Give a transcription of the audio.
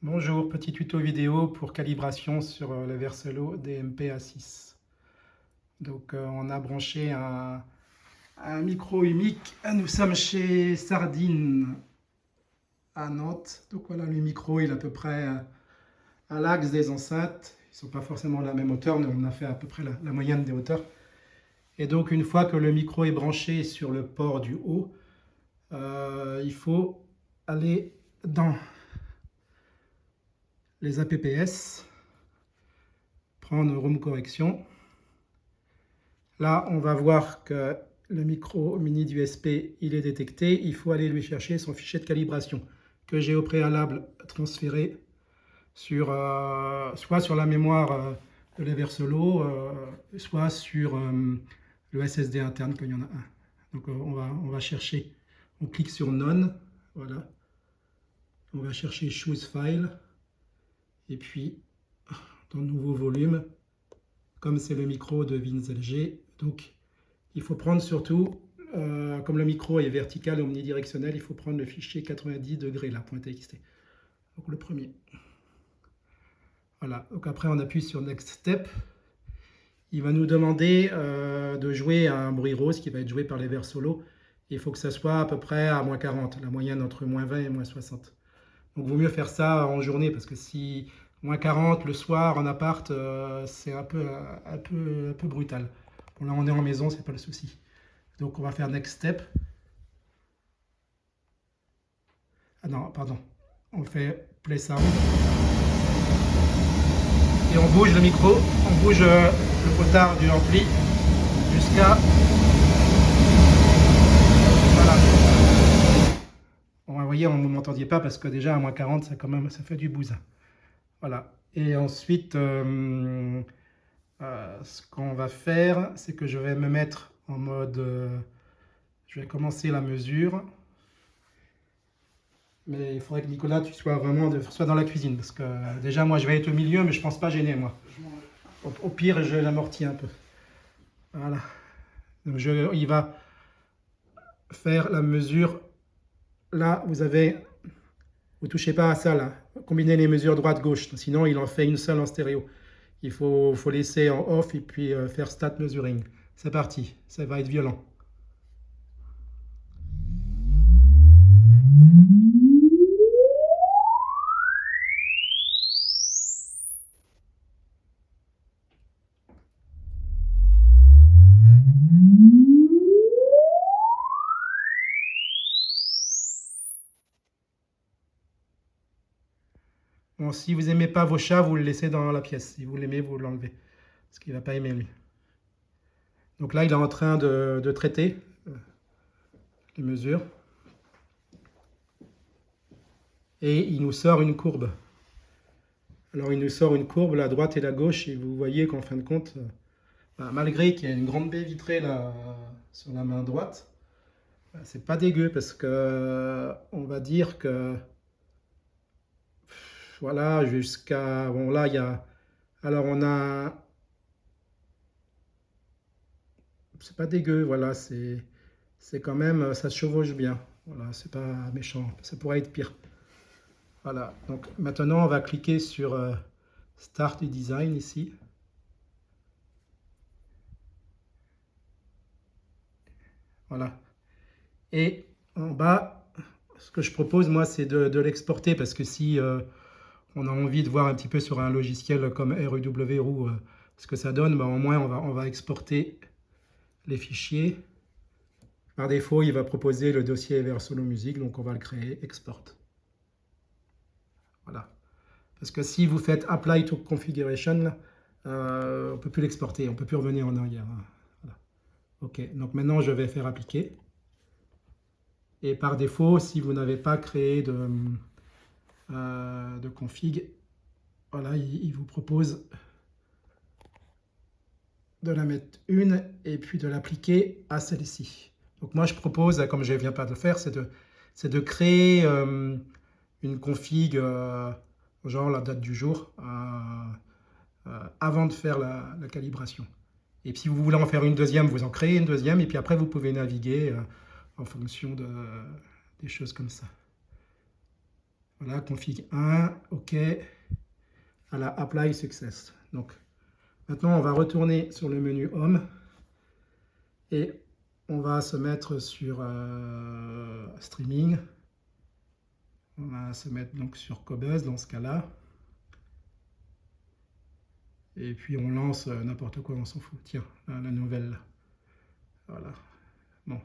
Bonjour, petit tuto vidéo pour calibration sur le Verselo DMP A6. Donc on a branché un micro UMIC. Nous sommes chez Sardine à Nantes. Donc voilà, le micro il est à peu près à l'axe des enceintes. Ils ne sont pas forcément à la même hauteur, mais on a fait à peu près la moyenne des hauteurs. Et donc une fois que le micro est branché sur le port du haut, il faut aller dans les APPS, prendre Room Correction. Là, on va voir que le micro mini d'USP, il est détecté. Il faut aller lui chercher son fichier de calibration que j'ai au préalable transféré sur, soit sur la mémoire de l'Eversolo, soit sur le SSD interne, qu'il y en a un. Donc on va chercher, on clique sur None, voilà. On va chercher Choose File, et puis dans Nouveau volume, comme c'est le micro de WinZLG, donc il faut prendre surtout, comme le micro est vertical et omnidirectionnel, il faut prendre le fichier 90 degrés là, .txt. Donc le premier. Voilà, donc après on appuie sur Next Step. Il va nous demander de jouer à un bruit rose qui va être joué par les Versolo. Il faut que ça soit à peu près à moins 40, la moyenne entre moins 20 et moins 60. Donc il vaut mieux faire ça en journée parce que si moins 40 le soir en appart, c'est un peu brutal. Bon là on est en maison, c'est pas le souci. Donc on va faire Next Step. Ah non, pardon. On fait Play Sound. Et on bouge le micro, on bouge le potard du ampli jusqu'à... Voilà. Bon, vous voyez, on ne m'entendiez pas parce que déjà à moins 40, ça, quand même, ça fait du bousin. Voilà. Et ensuite, ce qu'on va faire, c'est que je vais me mettre en mode... je vais commencer la mesure. Mais il faudrait que Nicolas, tu sois vraiment dans la cuisine. Parce que déjà, moi, je vais être au milieu, mais je pense pas gêner, moi. Au pire, je l'amortis un peu. Voilà. Donc il va faire la mesure. Là, vous touchez pas à ça, là. Combinez les mesures droite-gauche. Sinon, il en fait une seule en stéréo. Il faut laisser en off et puis faire stat measuring. C'est parti. Ça va être violent. Bon, si vous n'aimez pas vos chats, vous le laissez dans la pièce. Si vous l'aimez, vous l'enlevez. Parce qu'il ne va pas aimer, lui. Donc là, il est en train de traiter les mesures. Et il nous sort une courbe. Alors, il nous sort une courbe, la droite et la gauche. Et vous voyez qu'en fin de compte, malgré qu'il y a une grande baie vitrée là, sur la main droite, c'est pas dégueu parce que on va dire que voilà, jusqu'à... Bon, là, il y a... Alors, on a... C'est pas dégueu, voilà, c'est quand même... Ça se chevauche bien. Voilà, c'est pas méchant. Ça pourrait être pire. Voilà, donc maintenant, on va cliquer sur Start Design ici. Voilà. Et en bas, ce que je propose, moi, c'est de l'exporter parce que si on a envie de voir un petit peu sur un logiciel comme REW ou ce que ça donne, au moins, on va exporter les fichiers. Par défaut, il va proposer le dossier Versolo Music, donc on va le créer, Export. Voilà. Parce que si vous faites Apply to Configuration, on ne peut plus l'exporter, on ne peut plus revenir en arrière. Voilà. Ok, donc maintenant je vais faire appliquer. Et par défaut, si vous n'avez pas créé de config, voilà, il vous propose de la mettre une et puis de l'appliquer à celle-ci. Donc moi je propose, comme je ne viens pas de le faire, c'est de créer une config, genre la date du jour, avant de faire la calibration. Et si vous voulez en faire une deuxième, vous en créez une deuxième, et puis après vous pouvez naviguer en fonction des choses comme ça. Voilà, config 1, OK. Voilà, apply success. Donc, maintenant, on va retourner sur le menu Home et on va se mettre sur Streaming. On va se mettre donc sur Cobuzz dans ce cas-là. Et puis on lance n'importe quoi, on s'en fout. Tiens, la nouvelle. Voilà. Bon.